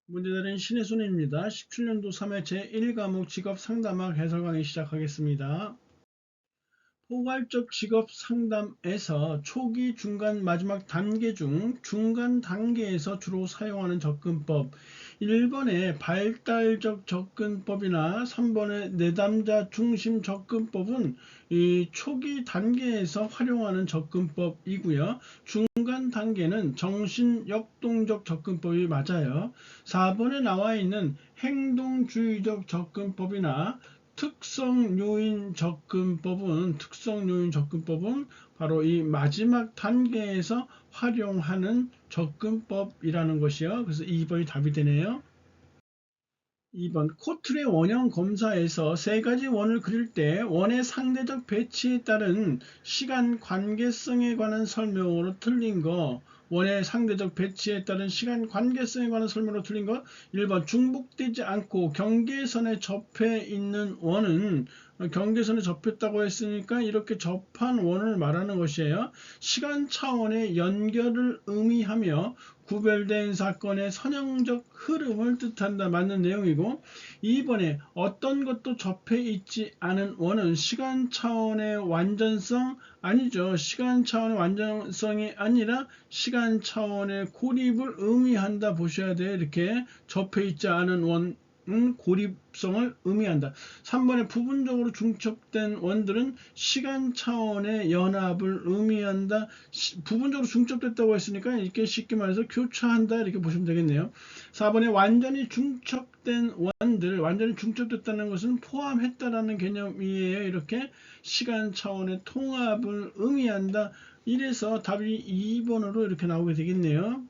문제들은 신혜순입니다. 17년도 3회 제1과목 직업상담학 해설 강의 시작하겠습니다. 포괄적 직업상담에서 초기, 중간, 마지막 단계 중 중간 단계에서 주로 사용하는 접근법 1번의 발달적 접근법이나 3번의 내담자 중심 접근법은 이 초기 단계에서 활용하는 접근법이고요. 중간 단계는 정신역동적 접근법이 맞아요. 4번에 나와 있는 행동주의적 접근법이나 특성요인 접근법은 바로 이 마지막 단계에서 활용하는 접근법이라는 것이요. 그래서 2번이 답이 되네요. 2번 코틀의 원형 검사에서 세 가지 원을 그릴 때 원의 상대적 배치에 따른 시간 관계성에 관한 설명으로 틀린 거, 원의 상대적 배치에 따른 시간 관계성에 관한 설명으로 틀린 거. 1번 중복되지 않고 경계선에 접해 있는 원은 경계선에 접했다고 했으니까 이렇게 접한 원을 말하는 것이에요. 시간 차원의 연결을 의미하며 구별된 사건의 선형적 흐름을 뜻한다. 맞는 내용이고, 2번에 어떤 것도 접해 있지 않은 원은 시간 차원의 완전성 아니죠. 시간 차원의 완전성이 아니라 시간 차원의 고립을 의미한다 보셔야 돼요. 이렇게 접해 있지 않은 원 고립성을 의미한다. 3번에 부분적으로 중첩된 원들은 시간 차원의 연합을 의미한다. 부분적으로 중첩됐다고 했으니까 이렇게 쉽게 말해서 교차한다 이렇게 보시면 되겠네요. 4번에 완전히 중첩된 원들, 완전히 중첩됐다는 것은 포함했다라는 개념이에요. 이렇게 시간 차원의 통합을 의미한다. 이래서 답이 2번으로 이렇게 나오게 되겠네요.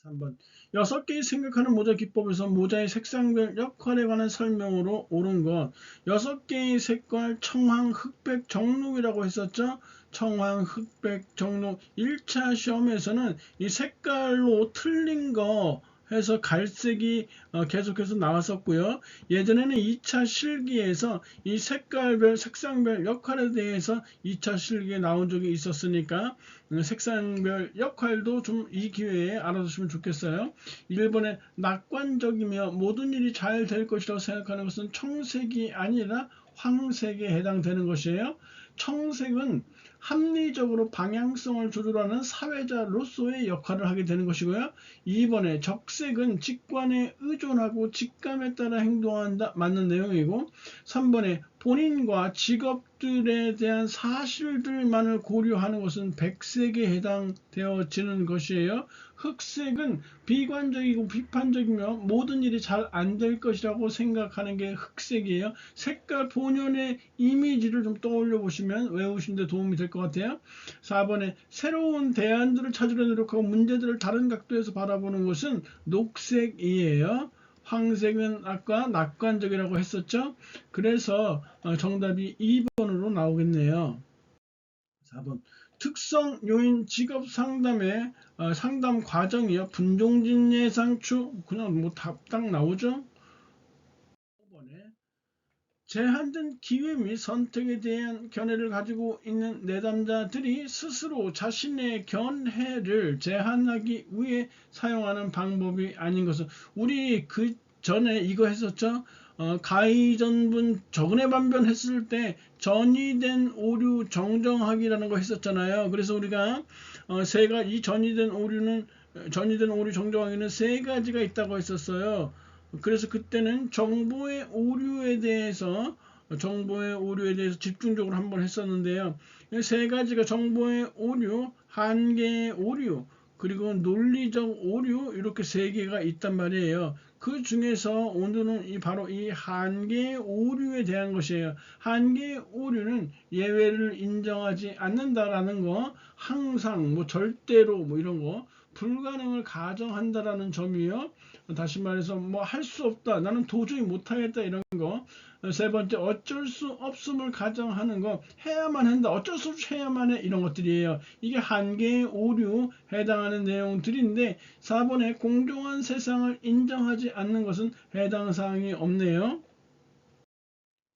3번 6개의 생각하는 모자 기법에서 모자의 색상별 역할에 관한 설명으로 옳은 것. 6개의 색깔 청황, 흑백, 정록이라고 했었죠. 청황, 흑백, 정록. 1차 시험에서는 이 색깔로 틀린 거 해서 갈색이 계속해서 나왔었고요. 예전에는 2차 실기에서 이 색깔별, 색상별 역할에 대해서 2차 실기에 나온 적이 있었으니까 색상별 역할도 좀 이 기회에 알아두시면 좋겠어요. 1번에 낙관적이며 모든 일이 잘 될 것이라고 생각하는 것은 청색이 아니라 황색에 해당되는 것이에요. 청색은 합리적으로 방향성을 조절하는 사회자로서의 역할을 하게 되는 것이고요. 2번에 적색은 직관에 의존하고 직감에 따라 행동한다. 맞는 내용이고, 3번에 본인과 직업들에 대한 사실들만을 고려하는 것은 백색에 해당되어지는 것이에요. 흑색은 비관적이고 비판적이며 모든 일이 잘 안 될 것이라고 생각하는 게 흑색이에요. 색깔 본연의 이미지를 좀 떠올려 보시면 외우시는 데 도움이 될 것 같아요. 4번에 새로운 대안들을 찾으려 노력하고 문제들을 다른 각도에서 바라보는 것은 녹색이에요. 황색은 아까 낙관적이라고 했었죠. 그래서 정답이 2번으로 나오겠네요. 4번 특성 요인 직업 상담의 상담 과정이요. 분종진 예상추 그냥 뭐 답딱 나오죠. 5번에 제한된 기회 및 선택에 대한 견해를 가지고 있는 내담자들이 스스로 자신의 견해를 제한하기 위해 사용하는 방법이 아닌 것은, 우리 그 전에 이거 했었죠. 가의전분 적은의 반변 했을 때 전이된 오류 정정하기라는 거 했었잖아요. 그래서 우리가 이 전이된 오류 정정하기는 세 가지가 있다고 했었어요. 그래서 그때는 정보의 오류에 대해서 집중적으로 한번 했었는데요. 세 가지가 정보의 오류, 한계의 오류, 그리고 논리적 오류, 이렇게 세 개가 있단 말이에요. 그 중에서 오늘은 바로 이 한계의 오류에 대한 것이에요. 한계의 오류는 예외를 인정하지 않는다라는 거, 항상 뭐 절대로 뭐 이런 거 불가능을 가정한다라는 점이요. 다시 말해서 뭐 할 수 없다, 나는 도저히 못하겠다, 이런 거. 세 번째, 어쩔 수 없음을 가정하는 거, 해야만 한다, 어쩔 수 없이 해야만 해, 이런 것들이에요. 이게 한계의 오류 해당하는 내용들인데, 4번에 공정한 세상을 인정하지 않는 것은 해당 사항이 없네요.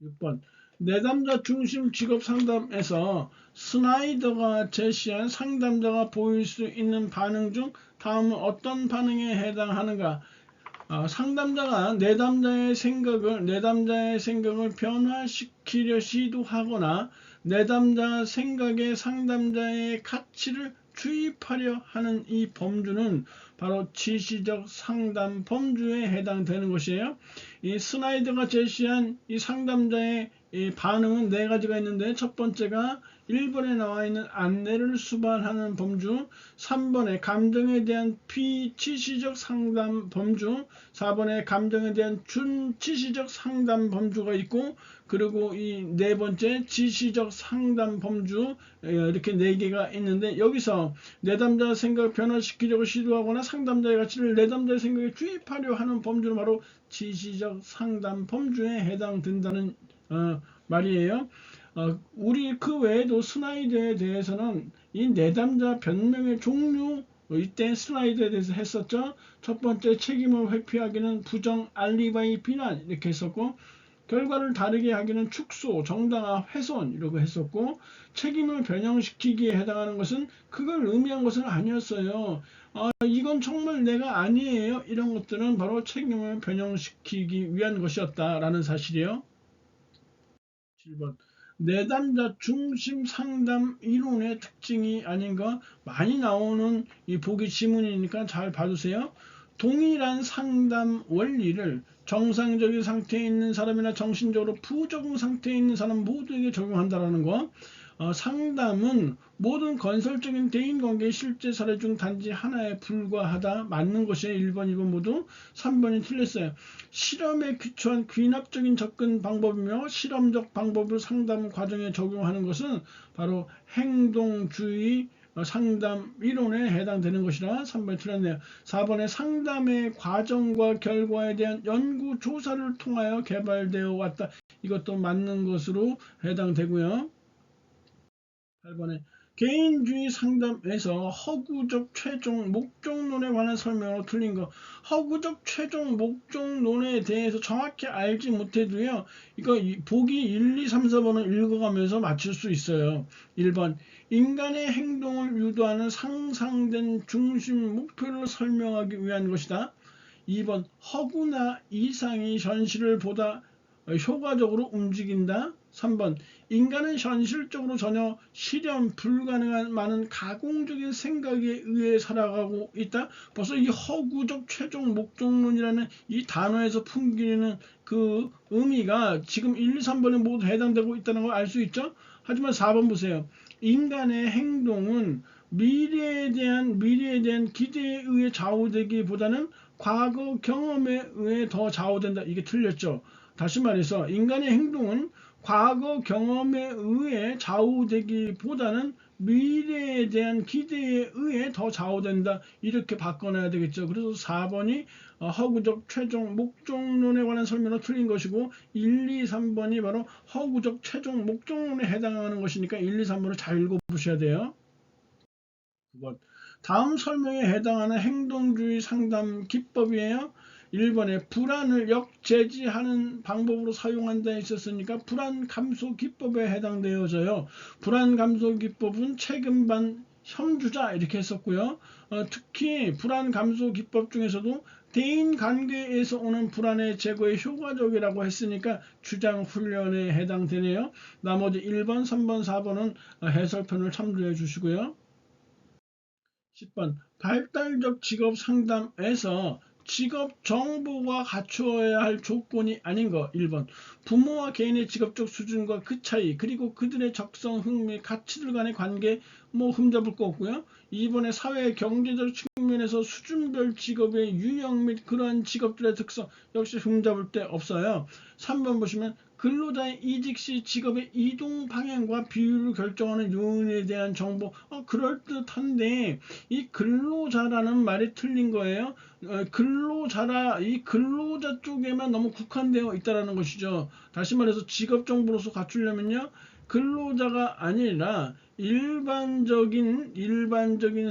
6번 내담자 중심 직업 상담에서 스나이더가 제시한 상담자가 보일 수 있는 반응 중 다음은 어떤 반응에 해당하는가. 상담자가 내담자의 생각을 변화시키려 시도하거나 내담자 생각에 상담자의 가치를 주입하려 하는 이 범주는 바로 지시적 상담 범주에 해당되는 것이에요. 이 스나이더가 제시한 이 상담자의 이 반응은 네 가지가 있는데, 첫 번째가 1번에 나와 있는 안내를 수반하는 범주, 3번에 감정에 대한 비지시적 상담 범주, 4번에 감정에 대한 준지시적 상담 범주가 있고, 그리고 이 네 번째 지시적 상담 범주, 이렇게 네 개가 있는데, 여기서 내담자 생각을 변화시키려고 시도하거나 상담자의 가치를 내담자의 생각에 주입하려 하는 범주는 바로 지시적 상담 범주에 해당된다는 말이에요. 우리 그 외에도 스나이더에 대해서는 이 내담자 변명의 종류, 이때 슬라이드에 대해서 했었죠. 첫 번째, 책임을 회피하기는 부정, 알리바이, 비난 이렇게 했었고, 결과를 다르게 하기는 축소, 정당화, 훼손 이라고 했었고, 책임을 변형시키기에 해당하는 것은 그걸 의미한 것은 아니었어요. 이건 정말 내가 아니에요. 이런 것들은 바로 책임을 변형시키기 위한 것이었다라는 사실이에요. 7번. 내담자 중심 상담 이론의 특징이 아닌가? 많이 나오는 이 보기 지문이니까 잘 봐주세요. 동일한 상담 원리를 정상적인 상태에 있는 사람이나 정신적으로 부적응 상태에 있는 사람 모두에게 적용한다는 거. 상담은 모든 건설적인 대인관계의 실제 사례 중 단지 하나에 불과하다. 맞는 것이에요. 1번, 2번 모두. 3번이 틀렸어요. 실험에 기초한 귀납적인 접근 방법이며 실험적 방법을 상담 과정에 적용하는 것은 바로 행동주의 상담 이론에 해당되는 것이라 3번이 틀렸네요. 4번에 상담의 과정과 결과에 대한 연구 조사를 통하여 개발되어 왔다. 이것도 맞는 것으로 해당되고요. 8번에 개인주의 상담에서 허구적 최종 목적론에 관한 설명으로 틀린 거. 허구적 최종 목적론에 대해서 정확히 알지 못해도요, 이거 보기 1, 2, 3, 4번을 읽어가면서 맞출 수 있어요. 1번, 인간의 행동을 유도하는 상상된 중심 목표를 설명하기 위한 것이다. 2번, 허구나 이상이 현실을 보다 효과적으로 움직인다. 3번, 인간은 현실적으로 전혀 실현 불가능한 많은 가공적인 생각에 의해 살아가고 있다. 벌써 이 허구적 최종 목적론이라는 이 단어에서 풍기는 그 의미가 지금 1, 2, 3번에 모두 해당되고 있다는 걸 알 수 있죠. 하지만 4번 보세요. 인간의 행동은 미래에 대한 기대에 의해 좌우되기보다는 과거 경험에 의해 더 좌우된다. 이게 틀렸죠. 다시 말해서 인간의 행동은 과거 경험에 의해 좌우되기보다는 미래에 대한 기대에 의해 더 좌우된다. 이렇게 바꿔놔야 되겠죠. 그래서 4번이 허구적 최종 목적론에 관한 설명으로 틀린 것이고, 1, 2, 3번이 바로 허구적 최종 목적론에 해당하는 것이니까 1, 2, 3번을 잘 읽어보셔야 돼요. 9번. 다음 설명에 해당하는 행동주의 상담 기법이에요. 1번에 불안을 역제지하는 방법으로 사용한다 있었으니까 불안 감소 기법에 해당되어져요. 불안 감소 기법은 책임반 협주자 이렇게 했었고요. 특히 불안 감소 기법 중에서도 대인 관계에서 오는 불안의 제거에 효과적이라고 했으니까 주장 훈련에 해당되네요. 나머지 1번, 3번, 4번은 해설편을 참조해 주시고요. 10번, 발달적 직업 상담에서 직업 정보가 갖추어야 할 조건이 아닌 거. 1번, 부모와 개인의 직업적 수준과 그 차이, 그리고 그들의 적성, 흥미, 가치들 간의 관계 흠잡을 거 없고요. 2번에 사회 경제적 측면에서 수준별 직업의 유형 및 그러한 직업들의 특성 역시 흠잡을 데 없어요. 3번 보시면 근로자의 이직 시 직업의 이동 방향과 비율을 결정하는 요인에 대한 정보. 그럴듯한데 이 근로자라는 말이 틀린 거예요. 이 근로자 쪽에만 너무 국한되어 있다는 것이죠. 다시 말해서 직업 정보로서 갖추려면요, 근로자가 아니라 일반적인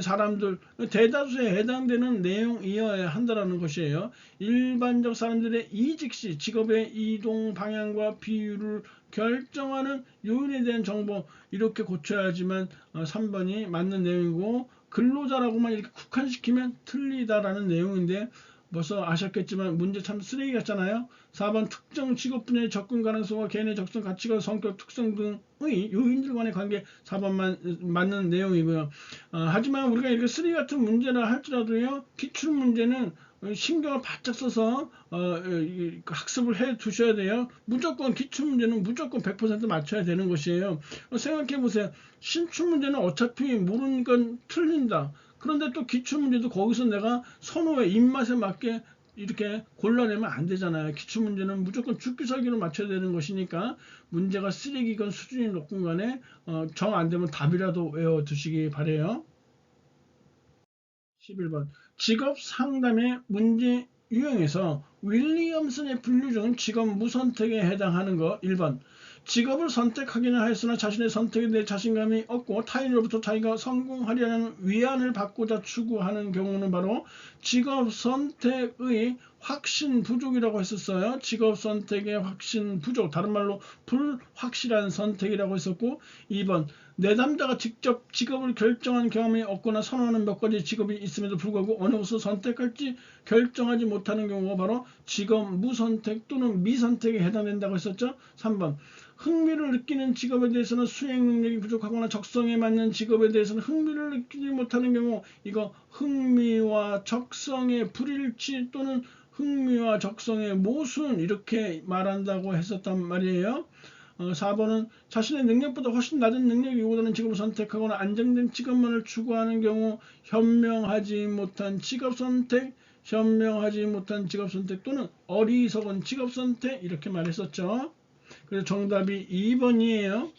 사람들, 대다수에 해당되는 내용이어야 한다는 것이에요. 일반적 사람들의 이직 시 직업의 이동 방향과 비율을 결정하는 요인에 대한 정보, 이렇게 고쳐야지만 3번이 맞는 내용이고, 근로자라고만 이렇게 국한시키면 틀리다라는 내용인데, 벌써 아셨겠지만 문제 참 쓰레기 같잖아요. 4번 특정 직업 분야의 접근 가능성과 개인의 적성 가치가 성격 특성 등의 요인들 간의 관계 4번만 맞는 내용이고요. 하지만 우리가 이렇게 쓰레기 같은 문제라 할지라도요. 기출 문제는 신경을 바짝 써서 학습을 해 두셔야 돼요. 무조건 기출 문제는 무조건 100% 맞춰야 되는 것이에요. 생각해 보세요. 신출 문제는 어차피 모르는 건 틀린다. 그런데 또 기출 문제도 거기서 내가 선호의 입맛에 맞게 이렇게 골라내면 안 되잖아요. 기출 문제는 무조건 죽기 살기로 맞춰야 되는 것이니까 문제가 쓰레기건 수준이 높건 간에 정 안 되면 답이라도 외워 두시기 바래요. 11번 직업 상담의 문제 유형에서 윌리엄슨의 분류 중 직업 무선택에 해당하는 거 1번 직업을 선택하기는 하였으나 자신의 선택에 대해 자신감이 없고 타인으로부터 자기가 성공하려는 위안을 받고자 추구하는 경우는 바로 직업 선택의 확신 부족이라고 했었어요. 직업 선택의 확신 부족, 다른 말로 불확실한 선택이라고 했었고 2번 내담자가 직접 직업을 결정한 경험이 없거나 선호하는 몇 가지 직업이 있음에도 불구하고 어느 것을 선택할지 결정하지 못하는 경우가 바로 직업 무선택 또는 미선택에 해당된다고 했었죠. 3번 흥미를 느끼는 직업에 대해서는 수행 능력이 부족하거나 적성에 맞는 직업에 대해서는 흥미를 느끼지 못하는 경우 이거 흥미와 적성의 불일치 또는 흥미와 적성의 모순 이렇게 말한다고 했었단 말이에요. 4번은 자신의 능력보다 훨씬 낮은 능력이 요구되는 직업을 선택하거나 안정된 직업만을 추구하는 경우 현명하지 못한 직업 선택, 현명하지 못한 직업 선택 또는 어리석은 직업 선택 이렇게 말했었죠. 그래서 정답이 2번이에요.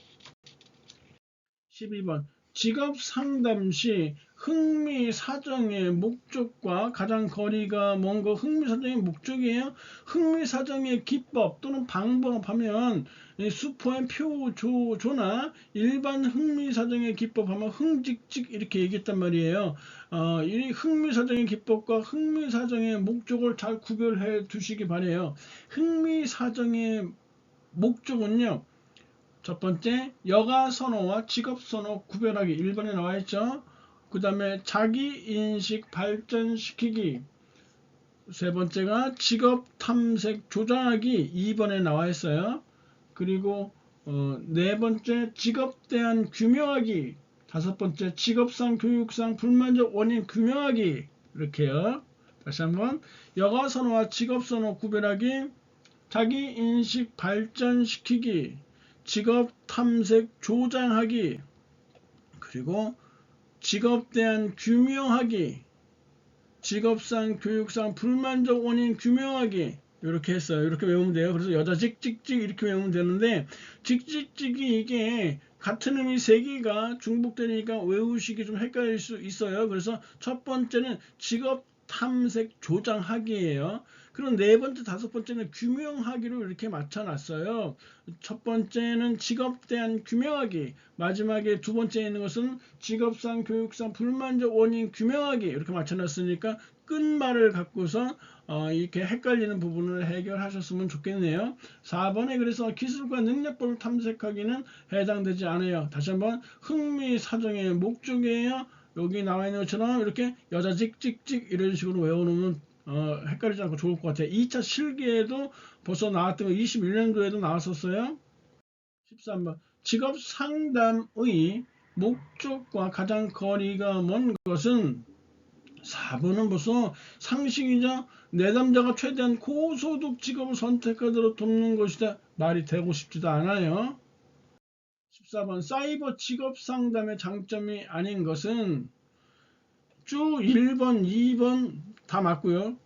12번 직업 상담 시 흥미 사정의 목적과 가장 거리가 먼 거 흥미 사정의 목적이에요. 흥미 사정의 기법 또는 방법 하면 수포의 표조나 일반 흥미 사정의 기법 하면 흥직직 이렇게 얘기했단 말이에요. 이 흥미 사정의 기법과 흥미 사정의 목적을 잘 구별해 두시기 바래요. 흥미 사정의 목적은요. 첫 번째, 여가 선호와 직업 선호 구별하기 1번에 나와 있죠. 그 다음에 자기 인식 발전시키기. 세 번째가 직업 탐색 조장하기 2번에 나와 있어요. 그리고 네 번째 직업 대한 규명하기. 다섯 번째 직업상 교육상 불만족 원인 규명하기. 이렇게요. 다시 한번 여가 선호와 직업 선호 구별하기. 자기 인식 발전시키기. 직업 탐색 조장하기, 그리고 직업 대한 규명하기, 직업상 교육상 불만족 원인 규명하기 이렇게 했어요. 이렇게 외우면 돼요. 그래서 여자 직직직 이렇게 외우면 되는데 직직직이 이게 같은 의미 3개가 중복되니까 외우시기 좀 헷갈릴 수 있어요. 그래서 첫 번째는 직업 탐색 조장하기예요. 그럼 네 번째, 다섯 번째는 규명하기로 이렇게 맞춰놨어요. 첫 번째는 직업 대한 규명하기, 마지막에 두 번째에 있는 것은 직업상, 교육상 불만족 원인 규명하기 이렇게 맞춰놨으니까 끝말을 갖고서 이렇게 헷갈리는 부분을 해결하셨으면 좋겠네요. 4번에 그래서 기술과 능력법을 탐색하기는 해당되지 않아요. 다시 한번 흥미 사정의 목적이에요. 여기 나와 있는 것처럼 이렇게 여자 직직직 이런 식으로 외워놓으면 헷갈리지 않고 좋을 것 같아요. 2차 실기에도 벌써 나왔던 거 21년도에도 나왔었어요. 13번 직업 상담의 목적과 가장 거리가 먼 것은 4번은 벌써 상식이죠. 내담자가 최대한 고소득 직업을 선택하도록 돕는 것이다. 말이 되고 싶지도 않아요. 14번 사이버 직업 상담의 장점이 아닌 것은 쭉 1번, 2번 다 맞고요.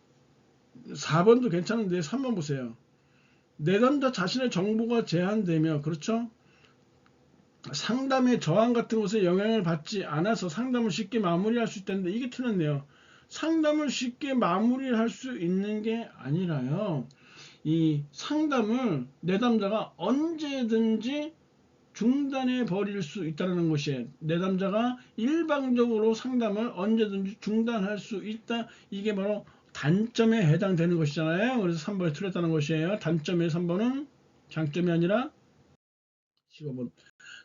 4번도 괜찮은데 3번 보세요. 내담자 자신의 정보가 제한되며 그렇죠? 상담의 저항 같은 것에 영향을 받지 않아서 상담을 쉽게 마무리할 수 있다는데 이게 틀렸네요. 상담을 쉽게 마무리할 수 있는 게 아니라요. 이 상담을 내담자가 언제든지 중단해 버릴 수 있다는 것이에요. 내담자가 일방적으로 상담을 언제든지 중단할 수 있다. 이게 바로 단점에 해당되는 것이잖아요. 그래서 3번이 틀렸다는 것이에요. 단점의 3번은 장점이 아니라 15번.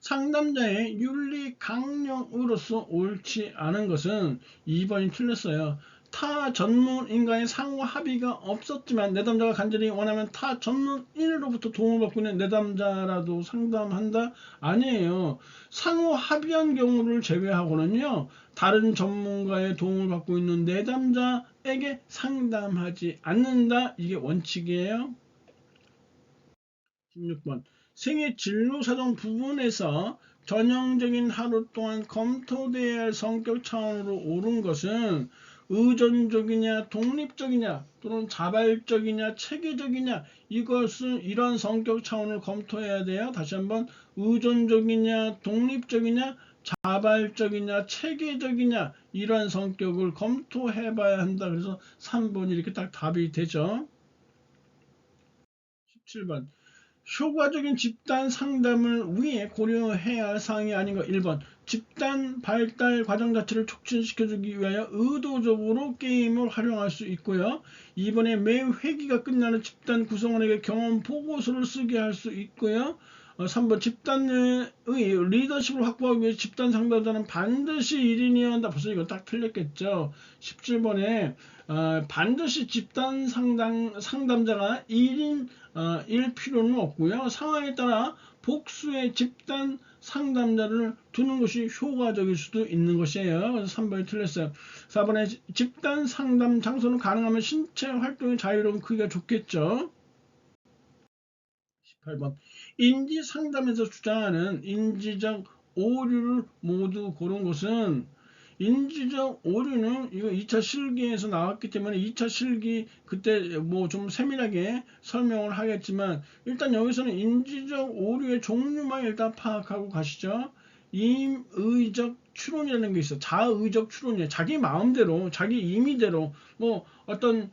상담자의 윤리 강령으로서 옳지 않은 것은 2번이 틀렸어요. 타 전문인과의 상호 합의가 없었지만 내담자가 간절히 원하면 타 전문인으로부터 도움을 받고 있는 내담자라도 상담한다? 아니에요. 상호 합의한 경우를 제외하고는요, 다른 전문가의 도움을 받고 있는 내담자에게 상담하지 않는다. 이게 원칙이에요. 16번. 생애 진로 사정 부분에서 전형적인 하루 동안 검토되어야 할 성격 차원으로 옳은 것은 의존적이냐 독립적이냐 또는 자발적이냐 체계적이냐, 이것은 이러한 성격 차원을 검토해야 돼요. 다시 한번, 의존적이냐 독립적이냐 자발적이냐 체계적이냐, 이러한 성격을 검토해 봐야 한다. 그래서 3번이 이렇게 딱 답이 되죠. 17번. 효과적인 집단 상담을 위해 고려해야 할 사항이 아닌가. 1번. 집단 발달 과정 자체를 촉진시켜주기 위하여 의도적으로 게임을 활용할 수 있고요. 2번에 매 회기가 끝나는 집단 구성원에게 경험 보고서를 쓰게 할 수 있고요. 3번. 집단의 리더십을 확보하기 위해 집단 상담자는 반드시 1인이어야 한다. 벌써 이거 딱 틀렸겠죠. 17번에 반드시 집단 상담자가 1인 일 필요는 없고요. 상황에 따라 복수의 집단 상담자를 두는 것이 효과적일 수도 있는 것이에요. 그래서 3번이 틀렸어요. 4번에 집단 상담 장소는 가능하면 신체 활동이 자유로운 크기가 좋겠죠. 18번. 인지 상담에서 주장하는 인지적 오류를 모두 고른 것은, 인지적 오류는 이거 2차 실기에서 나왔기 때문에 2차 실기 그때 뭐 좀 세밀하게 설명을 하겠지만, 일단 여기서는 인지적 오류의 종류만 일단 파악하고 가시죠. 임의적 추론이라는 게 있어. 자의적 추론이에요. 자기 마음대로 자기 임의대로 뭐 어떤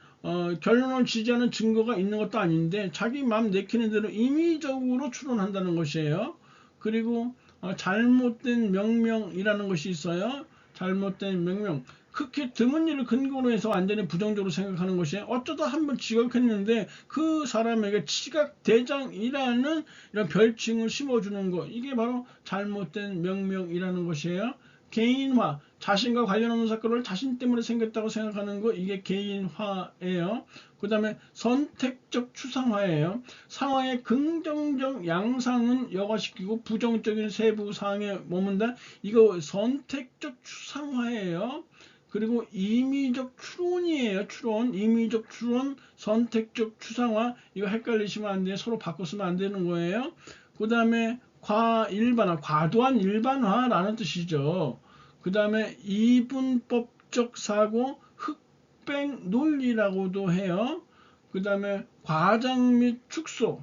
결론을 지지하는 증거가 있는 것도 아닌데 자기 마음 내키는 대로 임의적으로 추론한다는 것이에요. 그리고 잘못된 명명이라는 것이 있어요. 잘못된 명명. 극히 드문 일을 근거로 해서 완전히 부정적으로 생각하는 것이, 어쩌다 한번 지각했는데 그 사람에게 지각대장이라는 이런 별칭을 심어주는 것, 이게 바로 잘못된 명명이라는 것이에요. 개인화, 자신과 관련 없는 사건을 자신 때문에 생겼다고 생각하는 거, 이게 개인화예요. 그 다음에 선택적 추상화예요. 상황의 긍정적 양상은 여과시키고 부정적인 세부 사항에 머문다. 이거 선택적 추상화예요. 그리고 임의적 추론이에요. 추론, 임의적 추론, 선택적 추상화. 이거 헷갈리시면 안 돼요. 서로 바꿔 쓰면 안 되는 거예요. 그 다음에 과일반화, 과도한 일반화라는 뜻이죠. 그 다음에 이분법적 사고, 흑백 논리라고도 해요. 그 다음에 과장 및 축소,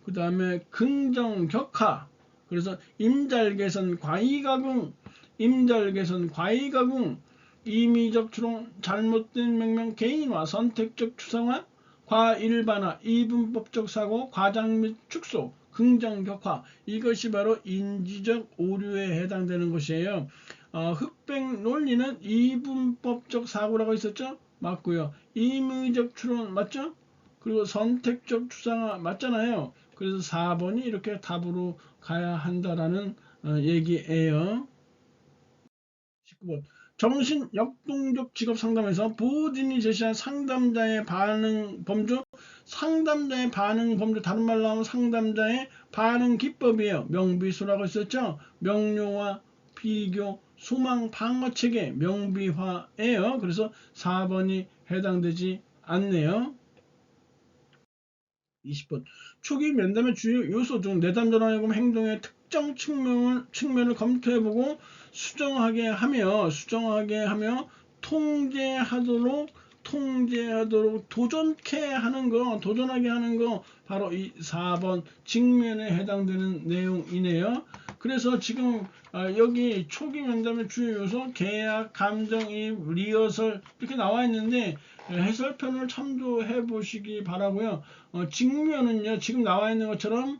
그 다음에 긍정격하, 그래서 임잘개선 과이가궁, 임잘개선 과이가궁, 임의적 추론, 잘못된 명명, 개인화, 선택적 추상화, 과일반화, 이분법적 사고, 과장 및 축소, 긍정격화, 이것이 바로 인지적 오류에 해당되는 것이에요. 흑백 논리는 이분법적 사고라고 있었죠? 맞고요. 임의적 추론 맞죠? 그리고 선택적 추상화 맞잖아요. 그래서 4번이 이렇게 답으로 가야 한다라는 얘기예요. 19번. 정신 역동적 직업 상담에서 보호진이 제시한 상담자의 반응 범주, 상담자의 반응 범주, 다른 말로 하면 상담자의 반응 기법이에요. 명비수라고 했었죠. 명료화, 비교, 소망, 방어 체계, 명비화예요. 그래서 4번이 해당되지 않네요. 20번. 초기 면담의 주요 요소 중 내담자로 하여금 행동의 특정 측면을 검토해보고 수정하게 하며 통제하도록 도전하게 하는 거, 바로 이 4번 직면에 해당되는 내용이네요. 그래서 지금 여기 초기 면담의 주요 요소, 계약, 감정이입, 리허설 이렇게 나와 있는데 해설편을 참조해 보시기 바라고요. 직면은요, 지금 나와 있는 것처럼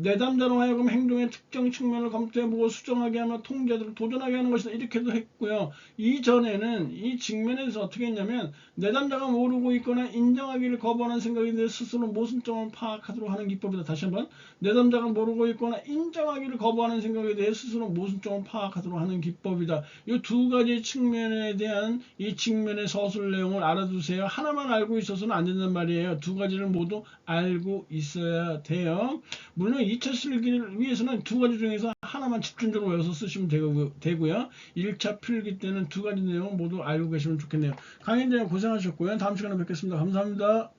내담자로 하여금 행동의 특정 측면을 검토해보고 수정하게 하며 통제하도록 도전하게 하는 것이다. 이렇게도 했고요. 이전에는 이 측면에서 어떻게 했냐면 내담자가 모르고 있거나 인정하기를 거부하는 생각에 대해 스스로 모순점을 파악하도록 하는 기법이다. 다시 한번 내담자가 모르고 있거나 인정하기를 거부하는 생각에 대해 스스로 모순점을 파악하도록 하는 기법이다. 이 두 가지 측면에 대한 이 측면의 서술 내용을 알아두세요. 하나만 알고 있어서는 안 된단 말이에요. 두 가지를 모두 알고 있어야 돼요. 물론 2차 실기를 위해서는 두 가지 중에서 하나만 집중적으로 외워서 쓰시면 되고요. 1차 필기 때는 두 가지 내용 모두 알고 계시면 좋겠네요. 강의님 고생하셨고요. 다음 시간에 뵙겠습니다. 감사합니다.